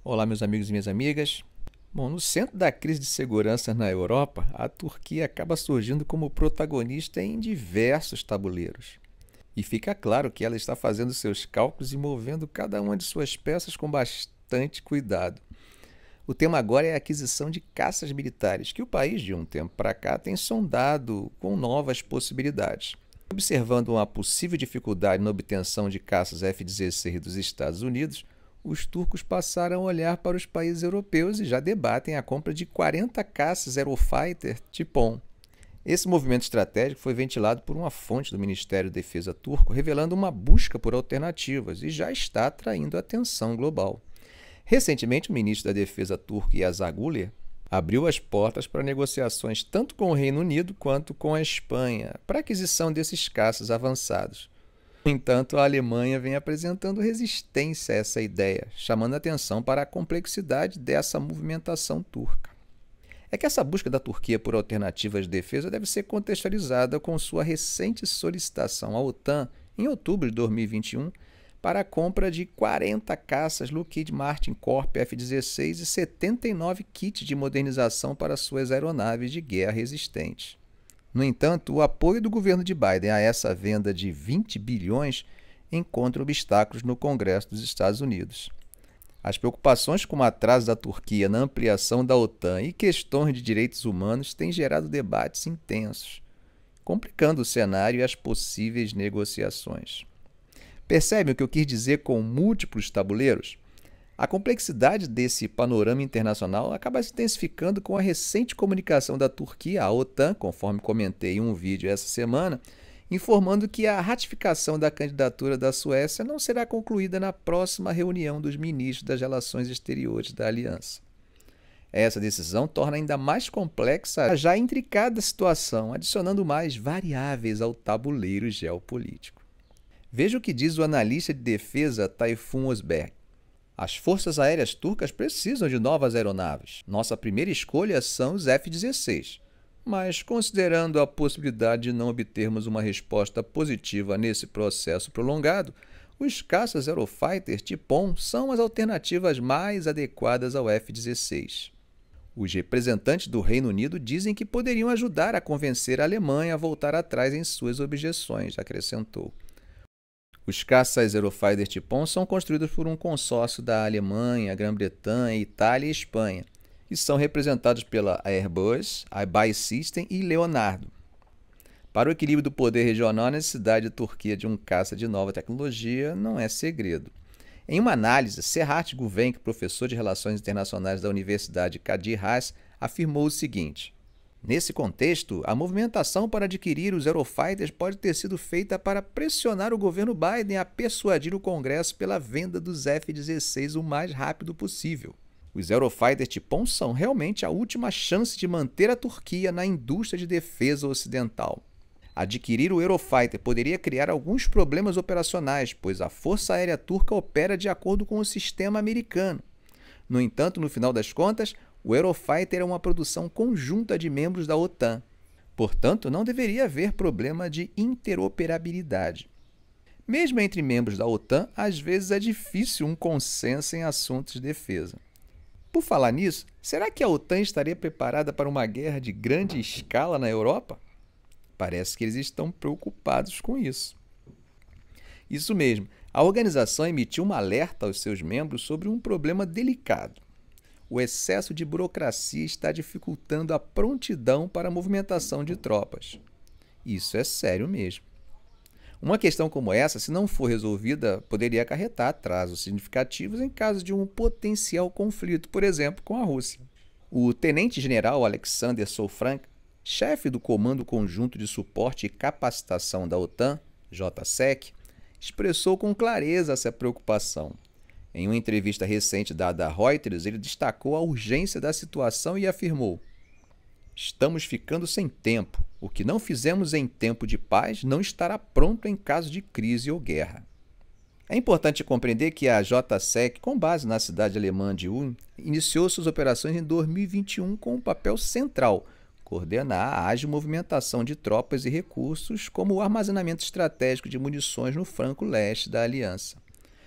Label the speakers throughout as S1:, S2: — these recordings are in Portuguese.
S1: Olá, meus amigos e minhas amigas. Bom, no centro da crise de segurança na Europa, a Turquia acaba surgindo como protagonista em diversos tabuleiros. E fica claro que ela está fazendo seus cálculos e movendo cada uma de suas peças com bastante cuidado. O tema agora é a aquisição de caças militares, que o país, de um tempo para cá, tem sondado com novas possibilidades. Observando uma possível dificuldade na obtenção de caças F-16 dos Estados Unidos, os turcos passaram a olhar para os países europeus e já debatem a compra de 40 caças Eurofighter Tipon. Esse movimento estratégico foi ventilado por uma fonte do Ministério da Defesa turco, revelando uma busca por alternativas e já está atraindo atenção global. Recentemente, o ministro da Defesa turco, Yasar Güler, abriu as portas para negociações tanto com o Reino Unido quanto com a Espanha para a aquisição desses caças avançados. No entanto, a Alemanha vem apresentando resistência a essa ideia, chamando atenção para a complexidade dessa movimentação turca. É que essa busca da Turquia por alternativas de defesa deve ser contextualizada com sua recente solicitação à OTAN, em outubro de 2021, para a compra de 40 caças Lockheed Martin Corp F-16 e 79 kits de modernização para suas aeronaves de guerra resistentes. No entanto, o apoio do governo de Biden a essa venda de 20 bilhões encontra obstáculos no Congresso dos Estados Unidos. As preocupações com o atraso da Turquia na ampliação da OTAN e questões de direitos humanos têm gerado debates intensos, complicando o cenário e as possíveis negociações. Percebe o que eu quis dizer com múltiplos tabuleiros? A complexidade desse panorama internacional acaba se intensificando com a recente comunicação da Turquia à OTAN, conforme comentei em um vídeo essa semana, informando que a ratificação da candidatura da Suécia não será concluída na próxima reunião dos ministros das Relações Exteriores da Aliança. Essa decisão torna ainda mais complexa a já intricada situação, adicionando mais variáveis ao tabuleiro geopolítico. Veja o que diz o analista de defesa Tayfun Özberk. As forças aéreas turcas precisam de novas aeronaves. Nossa primeira escolha são os F-16. Mas, considerando a possibilidade de não obtermos uma resposta positiva nesse processo prolongado, os caças Eurofighter Tipon são as alternativas mais adequadas ao F-16. Os representantes do Reino Unido dizem que poderiam ajudar a convencer a Alemanha a voltar atrás em suas objeções, acrescentou. Os caças Eurofighter Tipon são construídos por um consórcio da Alemanha, Grã-Bretanha, Itália e Espanha, e são representados pela Airbus, a BAE System e Leonardo. Para o equilíbrio do poder regional, a necessidade da Turquia de um caça de nova tecnologia não é segredo. Em uma análise, Serhat Güvenç, professor de Relações Internacionais da Universidade Kadir Has, afirmou o seguinte: nesse contexto, a movimentação para adquirir os Eurofighters pode ter sido feita para pressionar o governo Biden a persuadir o Congresso pela venda dos F-16 o mais rápido possível. Os Eurofighter Tipon são realmente a última chance de manter a Turquia na indústria de defesa ocidental. Adquirir o Eurofighter poderia criar alguns problemas operacionais, pois a Força Aérea Turca opera de acordo com o sistema americano. No entanto, no final das contas, o Eurofighter é uma produção conjunta de membros da OTAN. Portanto, não deveria haver problema de interoperabilidade. Mesmo entre membros da OTAN, às vezes é difícil um consenso em assuntos de defesa. Por falar nisso, será que a OTAN estaria preparada para uma guerra de grande escala na Europa? Parece que eles estão preocupados com isso. Isso mesmo, a organização emitiu um alerta aos seus membros sobre um problema delicado. O excesso de burocracia está dificultando a prontidão para a movimentação de tropas. Isso é sério mesmo. Uma questão como essa, se não for resolvida, poderia acarretar atrasos significativos em caso de um potencial conflito, por exemplo, com a Rússia. O tenente-general Alexander Soufranc, chefe do Comando Conjunto de Suporte e Capacitação da OTAN, JSEC, expressou com clareza essa preocupação. Em uma entrevista recente dada a Reuters, ele destacou a urgência da situação e afirmou: estamos ficando sem tempo. O que não fizemos em tempo de paz não estará pronto em caso de crise ou guerra. É importante compreender que a JSEC, com base na cidade alemã de Ulm, iniciou suas operações em 2021 com um papel central: coordenar a ágil movimentação de tropas e recursos, como o armazenamento estratégico de munições no flanco leste da aliança.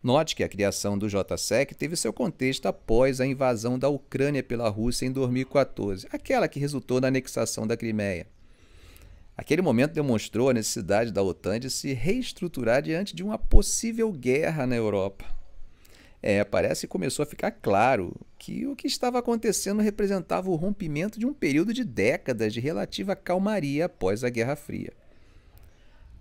S1: Note que a criação do JSEC teve seu contexto após a invasão da Ucrânia pela Rússia em 2014, aquela que resultou na anexação da Crimeia. Aquele momento demonstrou a necessidade da OTAN de se reestruturar diante de uma possível guerra na Europa. Parece que começou a ficar claro que o que estava acontecendo representava o rompimento de um período de décadas de relativa calmaria após a Guerra Fria.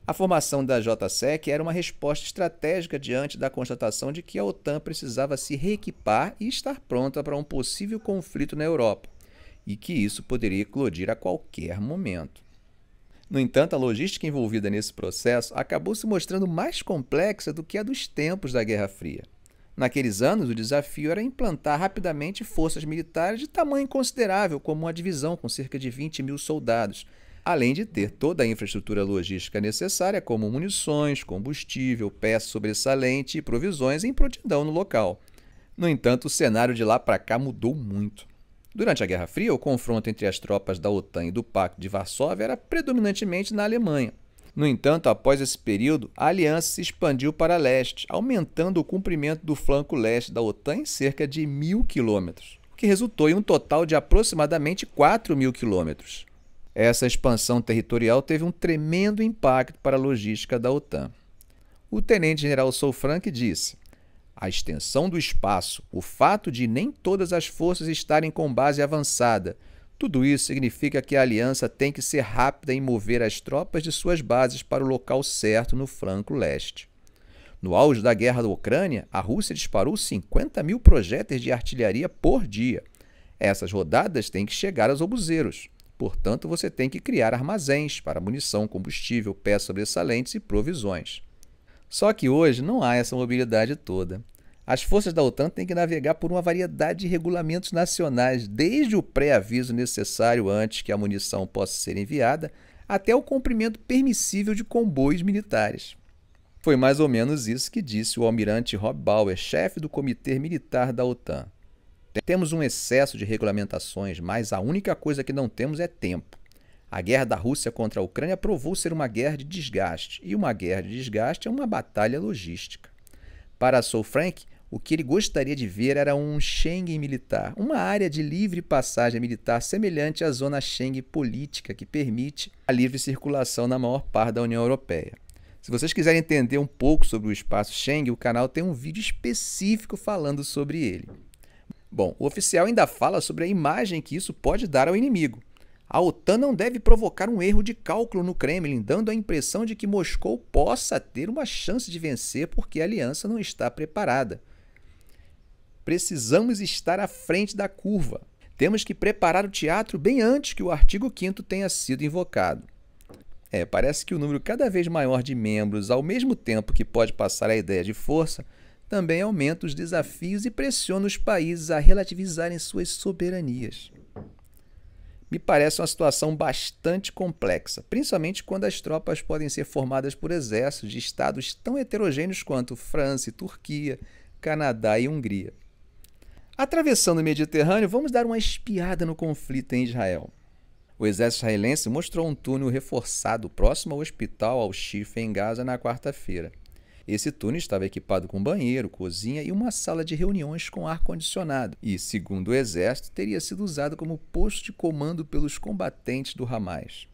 S1: A formação da JSEC era uma resposta estratégica diante da constatação de que a OTAN precisava se reequipar e estar pronta para um possível conflito na Europa, e que isso poderia eclodir a qualquer momento. No entanto, a logística envolvida nesse processo acabou se mostrando mais complexa do que a dos tempos da Guerra Fria. Naqueles anos, o desafio era implantar rapidamente forças militares de tamanho considerável, como uma divisão com cerca de 20 mil soldados, além de ter toda a infraestrutura logística necessária, como munições, combustível, peça sobressalente e provisões em prontidão no local. No entanto, o cenário de lá para cá mudou muito. Durante a Guerra Fria, o confronto entre as tropas da OTAN e do Pacto de Varsóvia era predominantemente na Alemanha. No entanto, após esse período, a aliança se expandiu para leste, aumentando o comprimento do flanco leste da OTAN em cerca de 1.000 quilômetros, o que resultou em um total de aproximadamente 4.000 quilômetros. Essa expansão territorial teve um tremendo impacto para a logística da OTAN. O tenente-general Souffrank disse: "A extensão do espaço, o fato de nem todas as forças estarem com base avançada, tudo isso significa que a aliança tem que ser rápida em mover as tropas de suas bases para o local certo no flanco leste. No auge da guerra da Ucrânia, a Rússia disparou 50 mil projéteis de artilharia por dia. Essas rodadas têm que chegar aos obuseiros. Portanto, você tem que criar armazéns para munição, combustível, peças sobressalentes e provisões." Só que hoje não há essa mobilidade toda. As forças da OTAN têm que navegar por uma variedade de regulamentos nacionais, desde o pré-aviso necessário antes que a munição possa ser enviada, até o comprimento permissível de comboios militares. Foi mais ou menos isso que disse o almirante Rob Bauer, chefe do Comitê Militar da OTAN. "Temos um excesso de regulamentações, mas a única coisa que não temos é tempo. A guerra da Rússia contra a Ucrânia provou ser uma guerra de desgaste, e uma guerra de desgaste é uma batalha logística." Para Souffrank, o que ele gostaria de ver era um Schengen militar, uma área de livre passagem militar semelhante à zona Schengen política que permite a livre circulação na maior parte da União Europeia. Se vocês quiserem entender um pouco sobre o espaço Schengen, o canal tem um vídeo específico falando sobre ele. Bom, o oficial ainda fala sobre a imagem que isso pode dar ao inimigo. A OTAN não deve provocar um erro de cálculo no Kremlin, dando a impressão de que Moscou possa ter uma chance de vencer porque a aliança não está preparada. Precisamos estar à frente da curva. Temos que preparar o teatro bem antes que o artigo 5º tenha sido invocado. Parece que o número cada vez maior de membros, ao mesmo tempo que pode passar a ideia de força, também aumenta os desafios e pressiona os países a relativizarem suas soberanias. Me parece uma situação bastante complexa, principalmente quando as tropas podem ser formadas por exércitos de estados tão heterogêneos quanto França e Turquia, Canadá e Hungria. Atravessando o Mediterrâneo, vamos dar uma espiada no conflito em Israel. O exército israelense mostrou um túnel reforçado próximo ao hospital Al-Shifa em Gaza na quarta-feira. Esse túnel estava equipado com banheiro, cozinha e uma sala de reuniões com ar-condicionado e, segundo o exército, teria sido usado como posto de comando pelos combatentes do Hamas.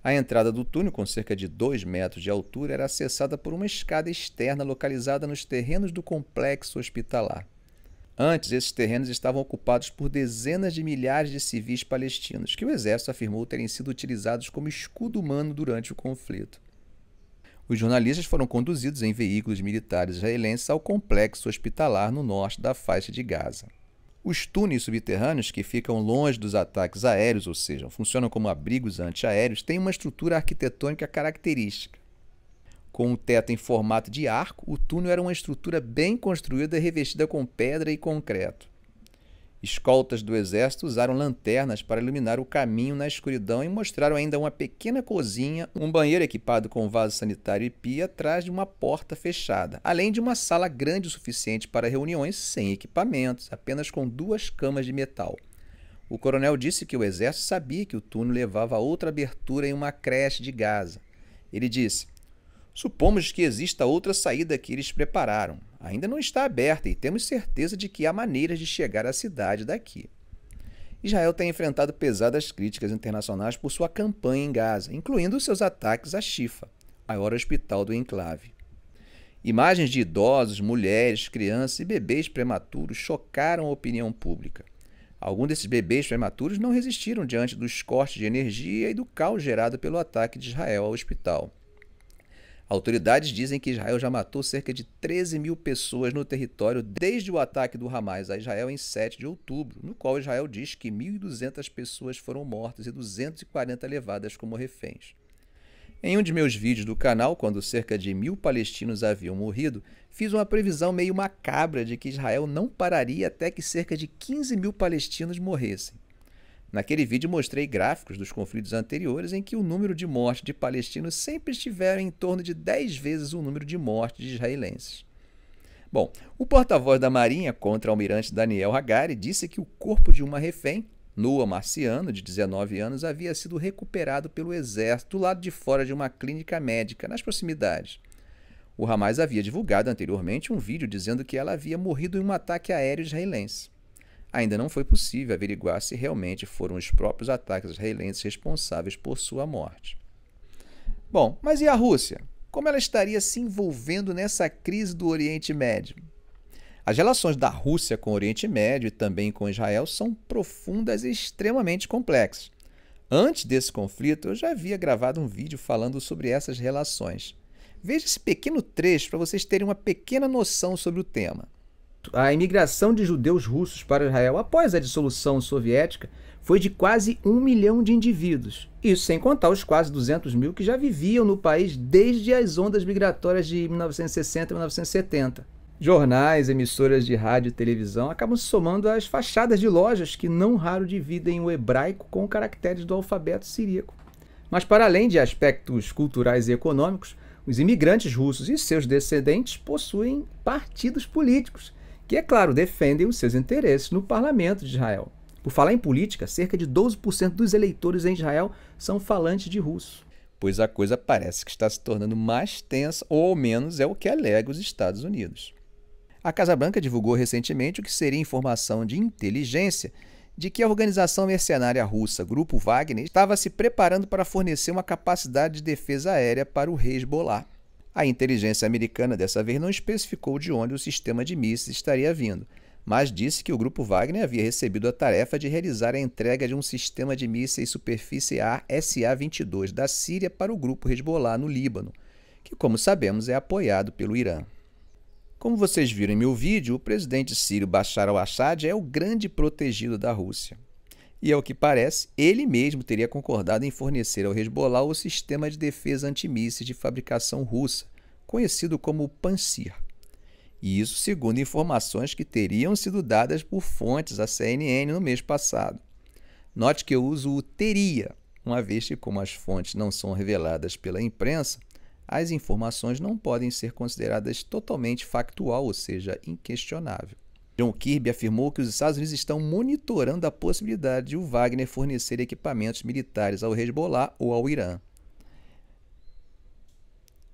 S1: A entrada do túnel, com cerca de 2 metros de altura, era acessada por uma escada externa localizada nos terrenos do complexo hospitalar. Antes, esses terrenos estavam ocupados por dezenas de milhares de civis palestinos, que o exército afirmou terem sido utilizados como escudo humano durante o conflito. Os jornalistas foram conduzidos em veículos militares israelenses ao complexo hospitalar no norte da faixa de Gaza. Os túneis subterrâneos, que ficam longe dos ataques aéreos, ou seja, funcionam como abrigos antiaéreos, têm uma estrutura arquitetônica característica. Com um teto em formato de arco, o túnel era uma estrutura bem construída revestida com pedra e concreto. Escoltas do exército usaram lanternas para iluminar o caminho na escuridão e mostraram ainda uma pequena cozinha, um banheiro equipado com vaso sanitário e pia atrás de uma porta fechada, além de uma sala grande o suficiente para reuniões sem equipamentos, apenas com 2 camas de metal. O coronel disse que o exército sabia que o túnel levava a outra abertura em uma creche de Gaza. Ele disse: Supomos que exista outra saída que eles prepararam. Ainda não está aberta e temos certeza de que há maneiras de chegar à cidade daqui. Israel tem enfrentado pesadas críticas internacionais por sua campanha em Gaza, incluindo seus ataques a Shifa, maior hospital do enclave. Imagens de idosos, mulheres, crianças e bebês prematuros chocaram a opinião pública. Alguns desses bebês prematuros não resistiram diante dos cortes de energia e do caos gerado pelo ataque de Israel ao hospital. Autoridades dizem que Israel já matou cerca de 13 mil pessoas no território desde o ataque do Hamas a Israel em 7 de outubro, no qual Israel diz que 1.200 pessoas foram mortas e 240 levadas como reféns. Em um de meus vídeos do canal, quando cerca de 1.000 palestinos haviam morrido, fiz uma previsão meio macabra de que Israel não pararia até que cerca de 15 mil palestinos morressem. Naquele vídeo mostrei gráficos dos conflitos anteriores em que o número de mortes de palestinos sempre estiveram em torno de 10 vezes o número de mortes de israelenses. Bom, o porta-voz da Marinha, contra-almirante Daniel Hagari, disse que o corpo de uma refém, Noah Marciano, de 19 anos, havia sido recuperado pelo exército do lado de fora de uma clínica médica nas proximidades. O Hamas havia divulgado anteriormente um vídeo dizendo que ela havia morrido em um ataque aéreo israelense. Ainda não foi possível averiguar se realmente foram os próprios ataques israelenses responsáveis por sua morte. Bom, mas e a Rússia? Como ela estaria se envolvendo nessa crise do Oriente Médio? As relações da Rússia com o Oriente Médio e também com Israel são profundas e extremamente complexas. Antes desse conflito, eu já havia gravado um vídeo falando sobre essas relações. Veja esse pequeno trecho para vocês terem uma pequena noção sobre o tema. A imigração de judeus russos para Israel após a dissolução soviética foi de quase 1 milhão de indivíduos. Isso sem contar os quase 200 mil que já viviam no país desde as ondas migratórias de 1960 e 1970. Jornais, emissoras de rádio e televisão acabam se somando às fachadas de lojas que não raro dividem o hebraico com caracteres do alfabeto siríaco. Mas para além de aspectos culturais e econômicos, os imigrantes russos e seus descendentes possuem partidos políticos, que, é claro, defendem os seus interesses no parlamento de Israel. Por falar em política, cerca de 12% dos eleitores em Israel são falantes de russo. Pois a coisa parece que está se tornando mais tensa, ou ao menos é o que alega os Estados Unidos. A Casa Branca divulgou recentemente o que seria informação de inteligência de que a organização mercenária russa Grupo Wagner estava se preparando para fornecer uma capacidade de defesa aérea para o Hezbollah. A inteligência americana dessa vez não especificou de onde o sistema de mísseis estaria vindo, mas disse que o Grupo Wagner havia recebido a tarefa de realizar a entrega de um sistema de mísseis superfície-ar SA-22 da Síria para o Grupo Hezbollah no Líbano, que, como sabemos, é apoiado pelo Irã. Como vocês viram em meu vídeo, o presidente sírio Bashar al-Assad é o grande protegido da Rússia. E, ao que parece, ele mesmo teria concordado em fornecer ao Hezbollah o sistema de defesa antimísseis de fabricação russa, conhecido como Pansir. E isso segundo informações que teriam sido dadas por fontes à CNN no mês passado. Note que eu uso o teria, uma vez que, como as fontes não são reveladas pela imprensa, as informações não podem ser consideradas totalmente factual, ou seja, inquestionável. John Kirby afirmou que os Estados Unidos estão monitorando a possibilidade de o Wagner fornecer equipamentos militares ao Hezbollah ou ao Irã.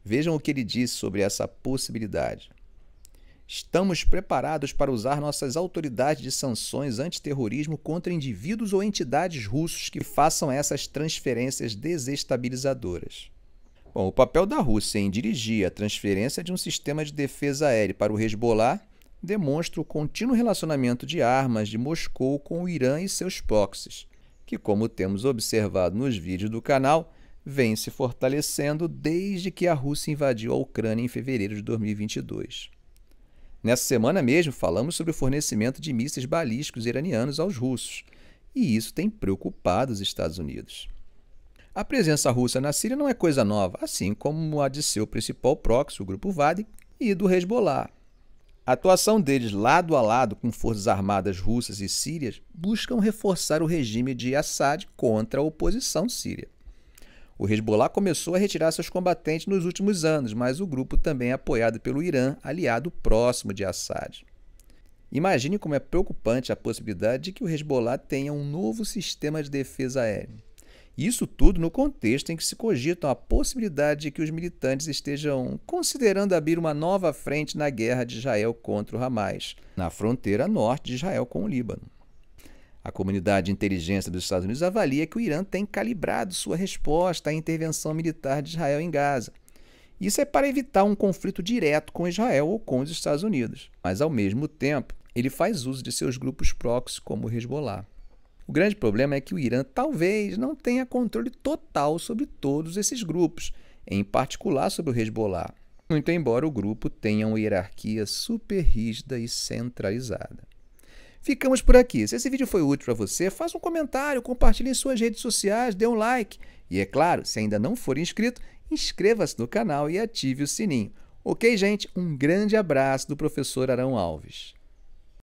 S1: Vejam o que ele disse sobre essa possibilidade. Estamos preparados para usar nossas autoridades de sanções antiterrorismo contra indivíduos ou entidades russos que façam essas transferências desestabilizadoras. Bom, o papel da Rússia em dirigir a transferência de um sistema de defesa aérea para o Hezbollah demonstra o contínuo relacionamento de armas de Moscou com o Irã e seus proxies, que, como temos observado nos vídeos do canal, vem se fortalecendo desde que a Rússia invadiu a Ucrânia em fevereiro de 2022. Nessa semana mesmo, falamos sobre o fornecimento de mísseis balísticos iranianos aos russos, e isso tem preocupado os Estados Unidos. A presença russa na Síria não é coisa nova, assim como a de seu principal proxy, o Grupo Wagner, e do Hezbollah. A atuação deles lado a lado com forças armadas russas e sírias buscam reforçar o regime de Assad contra a oposição síria. O Hezbollah começou a retirar seus combatentes nos últimos anos, mas o grupo também é apoiado pelo Irã, aliado próximo de Assad. Imagine como é preocupante a possibilidade de que o Hezbollah tenha um novo sistema de defesa aérea. Isso tudo no contexto em que se cogitam a possibilidade de que os militantes estejam considerando abrir uma nova frente na guerra de Israel contra o Hamas, na fronteira norte de Israel com o Líbano. A comunidade de inteligência dos Estados Unidos avalia que o Irã tem calibrado sua resposta à intervenção militar de Israel em Gaza. Isso é para evitar um conflito direto com Israel ou com os Estados Unidos, mas ao mesmo tempo ele faz uso de seus grupos proxy como o Hezbollah. O grande problema é que o Irã talvez não tenha controle total sobre todos esses grupos, em particular sobre o Hezbollah, muito embora o grupo tenha uma hierarquia super rígida e centralizada. Ficamos por aqui. Se esse vídeo foi útil para você, faça um comentário, compartilhe em suas redes sociais, dê um like. E é claro, se ainda não for inscrito, inscreva-se no canal e ative o sininho. Ok, gente? Um grande abraço do professor Arão Alves.